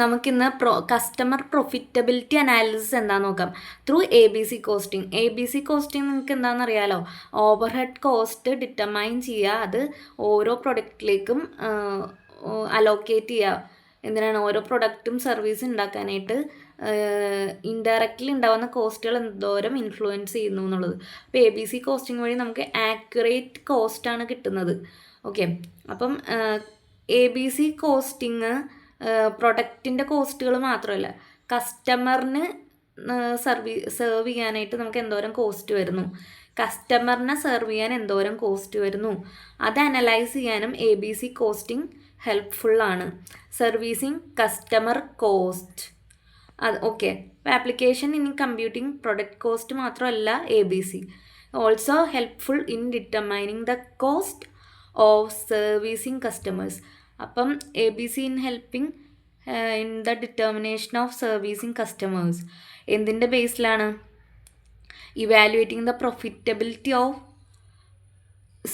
നമുക്കിന്ന് customer profitability analysis എന്താണെന്ന് നോക്കാം. Through ABC costing. ABC costing നിങ്ങൾക്ക് എന്താണെന്ന് അറിയാലോ. ഓവർ ഹെഡ് കോസ്റ്റ് ഡിറ്റർമൈൻ ചെയ്യുക, അത് ഓരോ പ്രൊഡക്റ്റിലേക്കും അലോക്കേറ്റ് ചെയ്യുക. എന്തിനാണ് ഓരോ പ്രൊഡക്റ്റും സർവീസ് ഉണ്ടാക്കാനായിട്ട് ഇൻഡയറക്റ്റ്ലി ഉണ്ടാകുന്ന കോസ്റ്റുകൾ എന്തോരം ഇൻഫ്ലുവൻസ് ചെയ്യുന്നു എന്നുള്ളത്. അപ്പോൾ ABC കോസ്റ്റിംഗ് വഴി നമുക്ക് ആക്യുറേറ്റ് കോസ്റ്റാണ് കിട്ടുന്നത്. ഓക്കെ, അപ്പം ABC കോസ്റ്റിംഗ് പ്രൊഡക്റ്റിൻ്റെ കോസ്റ്റുകൾ മാത്രമല്ല, കസ്റ്റമറിന് സെർവ് ചെയ്യാനായിട്ട് നമുക്ക് എന്തോരം കോസ്റ്റ് വരുന്നു, കസ്റ്റമറിനെ സെർവ് ചെയ്യാൻ എന്തോരം കോസ്റ്റ് വരുന്നു, അത് അനലൈസ് ചെയ്യാനും ABC കോസ്റ്റിംഗ് ഹെൽപ്ഫുള്ളാണ്. സർവീസിങ് കസ്റ്റമർ കോസ്റ്റ് അത് okay. Application in computing product cost മാത്രമല്ല ABC, also helpful in determining the cost of servicing customers. അപ്പം ABC in helping in the determination of servicing customers എന്തിൻ്റെ ബേസിലാണ്? Evaluating the profitability of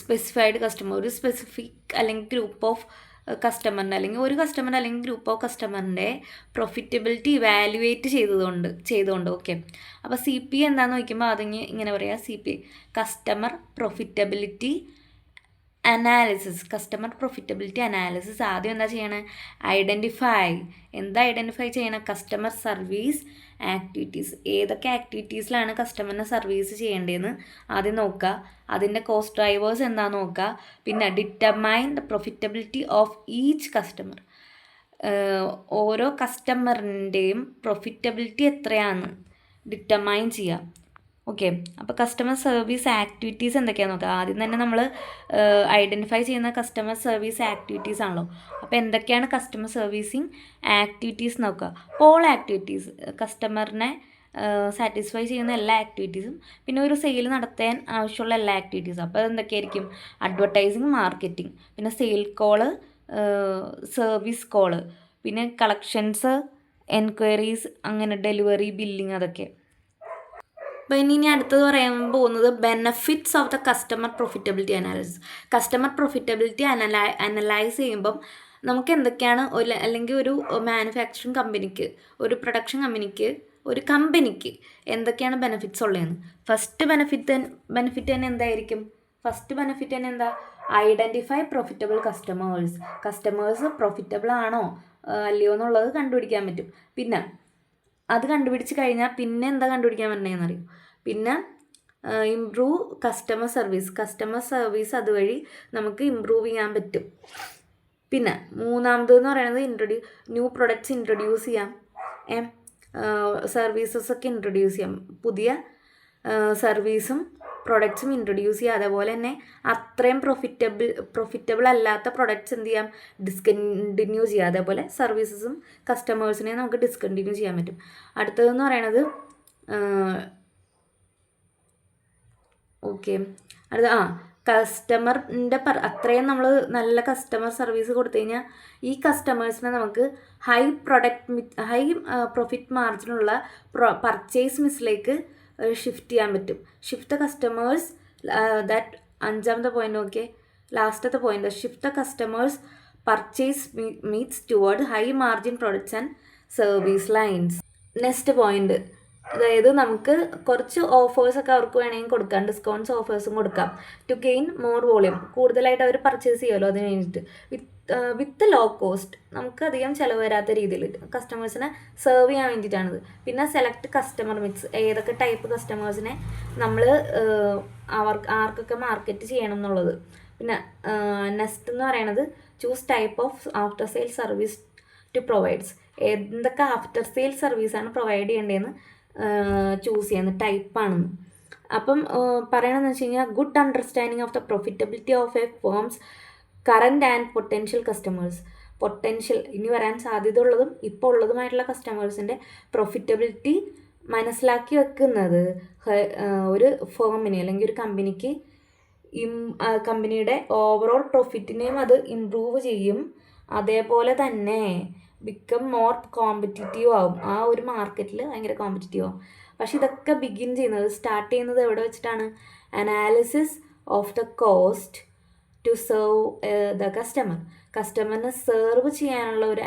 specified customer. ഒരു specific അല്ലെങ്കിൽ group of കസ്റ്റമറിൻ്റെ അല്ലെങ്കിൽ ഒരു customer അല്ലെങ്കിൽ ഗ്രൂപ്പ് ഓഫ് കസ്റ്റമറിൻ്റെ പ്രൊഫിറ്റബിലിറ്റി ഇവാലുവേറ്റ് ചെയ്തുകൊണ്ട് ഓക്കെ. അപ്പോൾ CPA എന്താണെന്ന് ചോദിക്കുമ്പോൾ അതിന് ഇങ്ങനെ പറയാം, CPA customer profitability analysis. Customer profitability analysis ആദ്യം എന്താ ചെയ്യണേ? ഐഡൻറ്റിഫൈ ചെയ്യണം? Customer service activities. ഏതൊക്കെ ആക്ടിവിറ്റീസിലാണ് കസ്റ്റമറിനെ സർവീസ് ചെയ്യേണ്ടതെന്ന് ആദ്യം നോക്കുക. അതിൻ്റെ കോസ്റ്റ് ഡ്രൈവേഴ്സ് എന്താണെന്ന് നോക്കുക. പിന്നെ determine the profitability of each customer. ഓരോ കസ്റ്റമറിൻ്റെയും പ്രൊഫിറ്റബിലിറ്റി എത്രയാണെന്ന് ഡിറ്റർമൈൻ ചെയ്യുക. ഓക്കെ, അപ്പോൾ കസ്റ്റമർ സർവീസ് ആക്ടിവിറ്റീസ് എന്തൊക്കെയാണെന്ന് നോക്കാം. ആദ്യം തന്നെ നമ്മൾ ഐഡൻറ്റിഫൈ ചെയ്യുന്ന കസ്റ്റമർ സർവീസ് ആക്ടിവിറ്റീസ് ആണല്ലോ. അപ്പോൾ എന്തൊക്കെയാണ് കസ്റ്റമർ സർവീസിങ് ആക്ടിവിറ്റീസ് നോക്കുക. ഓൾ ആക്ടിവിറ്റീസ്, കസ്റ്റമറിനെ സാറ്റിസ്ഫൈ ചെയ്യുന്ന എല്ലാ ആക്ടിവിറ്റീസും, പിന്നെ ഒരു സെയിൽ നടത്താൻ ആവശ്യമുള്ള എല്ലാ ആക്ടിവിറ്റീസും. അപ്പോൾ എന്തൊക്കെയായിരിക്കും? അഡ്വർടൈസിങ്, മാർക്കറ്റിംഗ്, പിന്നെ സെയിൽ കോള്, സർവീസ് കോള്, പിന്നെ കളക്ഷൻസ്, എൻക്വയറീസ്, അങ്ങനെ ഡെലിവറി, ബില്ലിങ്, അതൊക്കെ. അപ്പോൾ ഇനി അടുത്തത് പറയാൻ പോകുന്നത് benefits of the customer profitability analysis. Customer profitability analyse ചെയ്യുമ്പം നമുക്ക് എന്തൊക്കെയാണ് അല്ലെങ്കിൽ ഒരു മാനുഫാക്ചറിങ് കമ്പനിക്ക്, ഒരു പ്രൊഡക്ഷൻ കമ്പനിക്ക്, ഒരു കമ്പനിക്ക് എന്തൊക്കെയാണ് ബെനിഫിറ്റ്സ് ഉള്ളതെന്ന്. ഫസ്റ്റ് ബെനിഫിറ്റ് തന്നെ എന്തായിരിക്കും? ഫസ്റ്റ് ബെനിഫിറ്റ് തന്നെ എന്താ? ഐഡൻറ്റിഫൈ പ്രൊഫിറ്റബിൾ കസ്റ്റമേഴ്സ് പ്രൊഫിറ്റബിൾ ആണോ അല്ലയോ എന്നുള്ളത് കണ്ടുപിടിക്കാൻ പറ്റും. പിന്നെ അത് കണ്ടുപിടിച്ച് കഴിഞ്ഞാൽ പിന്നെ എന്താ കണ്ടുപിടിക്കാൻ പറ്റണേന്ന് അറിയും. പിന്നെ ഇംപ്രൂവ് കസ്റ്റമർ സർവീസ് അതുവഴി നമുക്ക് ഇമ്പ്രൂവ് ചെയ്യാൻ പറ്റും. പിന്നെ മൂന്നാമതെന്ന് പറയുന്നത് ന്യൂ പ്രൊഡക്ട്സ് ഇൻട്രൊഡ്യൂസ് ചെയ്യാം, സർവീസസ് ഒക്കെ ഇൻട്രൊഡ്യൂസ് ചെയ്യാം. പുതിയ സർവീസും പ്രൊഡക്ട്സും ഇൻട്രൊഡ്യൂസ് ചെയ്യുക. അതേപോലെ തന്നെ അത്രയും പ്രൊഫിറ്റബിൾ അല്ലാത്ത പ്രൊഡക്ട്സ് എന്ത് ചെയ്യാം? ഡിസ്കണ്ടിന്യൂ ചെയ്യുക. അതേപോലെ സർവീസസും കസ്റ്റമേഴ്സിനെ നമുക്ക് ഡിസ്കണ്ടിന്യൂ ചെയ്യാൻ പറ്റും. അടുത്തതെന്ന് പറയണത് ഓക്കെ, കസ്റ്റമറിൻ്റെ അത്രയും നമ്മൾ നല്ല കസ്റ്റമർ സർവീസ് കൊടുത്തു കഴിഞ്ഞാൽ ഈ കസ്റ്റമേഴ്സിനെ നമുക്ക് ഹൈ പ്രോഫിറ്റ് മാർജിനുള്ള പർച്ചേസ് മിസ്സിലേക്ക് ഷിഫ്റ്റ് ചെയ്യാൻ പറ്റും. ഷിഫ്റ്റ് ദ കസ്റ്റമേഴ്സ് ദാറ്റ് അഞ്ചാമത്തെ പോയിന്റ്. ഓക്കെ, ലാസ്റ്റത്തെ point, shift the customers purchase meats toward high margin products and service lines. Next point, അതായത് നമുക്ക് കുറച്ച് ഓഫേഴ്സൊക്കെ അവർക്ക് വേണമെങ്കിൽ കൊടുക്കാം, ഡിസ്കൗണ്ട്സ് ഓഫേഴ്സും കൊടുക്കാം. ടു ഗെയിൻ മോർ വോളിയം, കൂടുതലായിട്ട് അവർ പർച്ചേസ് ചെയ്യുമല്ലോ, അതിന് വേണ്ടിയിട്ട്. വിത്ത് ലോ കോസ്റ്റ്, നമുക്ക് അധികം ചിലവ് വരാത്ത രീതിയിൽ കസ്റ്റമേഴ്സിനെ സെർവ് ചെയ്യാൻ വേണ്ടിയിട്ടാണിത്. പിന്നെ സെലക്ട് കസ്റ്റമർ മിക്സ്, ഏതൊക്കെ ടൈപ്പ് കസ്റ്റമേഴ്സിനെ നമ്മൾ ആർക്കൊക്കെ മാർക്കറ്റ് ചെയ്യണം എന്നുള്ളത്. പിന്നെ നെക്സ്റ്റ് എന്ന് പറയുന്നത് choose type of after sale service to provides, എന്തൊക്കെ ആഫ്റ്റർ സെയിൽ സർവീസാണ് പ്രൊവൈഡ് ചെയ്യേണ്ടതെന്ന് ചൂസ് ചെയ്യുന്ന ടൈപ്പാണെന്ന്. അപ്പം പറയണമെന്ന് വെച്ച് കഴിഞ്ഞാൽ good understanding of the profitability of a firms current and potential customers. ഇനി വരാൻ സാധ്യത ഉള്ളതും ഇപ്പോൾ ഉള്ളതുമായിട്ടുള്ള കസ്റ്റമേഴ്സിൻ്റെ പ്രൊഫിറ്റബിലിറ്റി മനസ്സിലാക്കി വെക്കുന്നത് ഒരു ഫേമിന് അല്ലെങ്കിൽ ഒരു കമ്പനിക്ക് കമ്പനിയുടെ ഓവറോൾ പ്രൊഫിറ്റിനെയും അത് ഇമ്പ്രൂവ് ചെയ്യും. അതേപോലെ തന്നെ ബിക്കം മോർ കോമ്പറ്റീറ്റീവ് ആവും. ആ ഒരു മാർക്കറ്റിൽ ഭയങ്കര കോമ്പറ്റീറ്റീവ് ആവും. പക്ഷെ ഇതൊക്കെ സ്റ്റാർട്ട് ചെയ്യുന്നത് എവിടെ വെച്ചിട്ടാണ്? Analysis of the cost to serve the കസ്റ്റമറിനെ സെർവ് ചെയ്യാനുള്ള ഒരു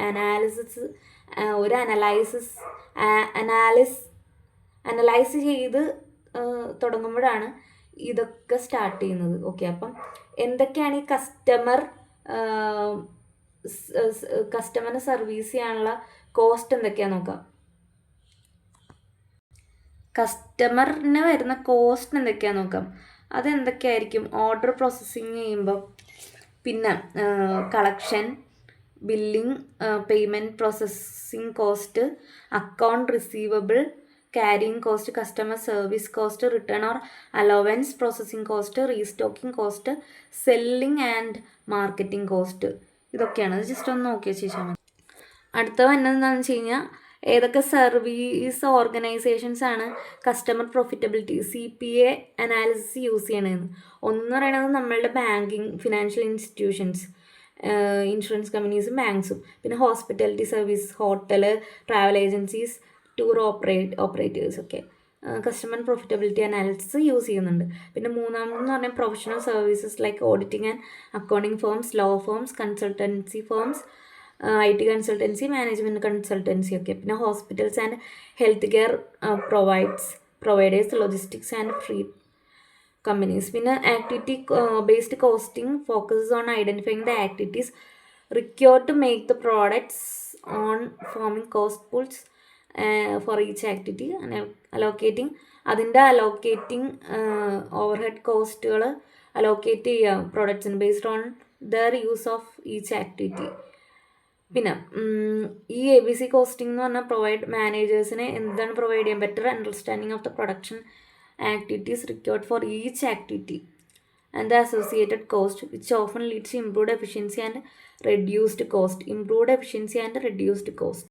ഒരു അനലൈസ് ചെയ്ത് തുടങ്ങുമ്പോഴാണ് ഇതൊക്കെ സ്റ്റാർട്ട് ചെയ്യുന്നത്. ഓക്കെ, അപ്പം എന്തൊക്കെയാണ് ഈ കസ്റ്റമറിനെ സർവീസ് ചെയ്യാനുള്ള കോസ്റ്റ് എന്തൊക്കെയാണെന്ന് നോക്കാം. കസ്റ്റമറിന് വരുന്ന കോസ്റ്റ് എന്തൊക്കെയാണെന്ന് നോക്കാം. അതെന്തൊക്കെയായിരിക്കും? ഓർഡർ പ്രോസസ്സിങ് ചെയ്യുമ്പോൾ, പിന്നെ collection, billing, payment processing cost, account receivable, carrying cost, customer service cost, written or allowance processing cost, restocking cost, selling and marketing cost. ഇതൊക്കെയാണ്. അത് ജസ്റ്റ് ഒന്ന് നോക്കിയ ശേഷം മതി. അടുത്ത വന്നതെന്താണെന്ന് വെച്ച് കഴിഞ്ഞാൽ ഏതൊക്കെ സർവീസ് ഓർഗനൈസേഷൻസ് ആണ് customer profitability CPA analysis use ചെയ്യണമെന്ന്. ഒന്ന് പറയുന്നത് നമ്മളുടെ ബാങ്കിങ്, ഫിനാൻഷ്യൽ ഇൻസ്റ്റിറ്റ്യൂഷൻസ്, ഇൻഷുറൻസ് കമ്പനീസും ബാങ്ക്സും, പിന്നെ hospitality service, hotel, travel agencies, tour operators ഒക്കെ കസ്റ്റമർ പ്രോഫിറ്റബിലിറ്റി അനാലിസിസ് യൂസ് ചെയ്യുന്നുണ്ട്. പിന്നെ മൂന്നാമതെന്ന് പറഞ്ഞാൽ professional services like auditing and accounting firms, law firms, consultancy firms, IT consultancy, management consultancy ഒക്കെ. പിന്നെ hospitals and health care providers, logistics and freight companies. പിന്നെ activity based costing focuses on identifying the activities required to make the products on forming cost pools for each activity, allocating overhead കോസ്റ്റുകൾ allocate ചെയ്യുക പ്രോഡക്ട്സിന് based on their use of each activity. പിന്നെ ഈ ABC costing എന്ന് പറഞ്ഞാൽ മാനേജേഴ്സിനെ എന്താണ് provide ചെയ്യാൻ better understanding of the production activities required for each activity and the associated cost, which often leads to improved efficiency and reduced cost.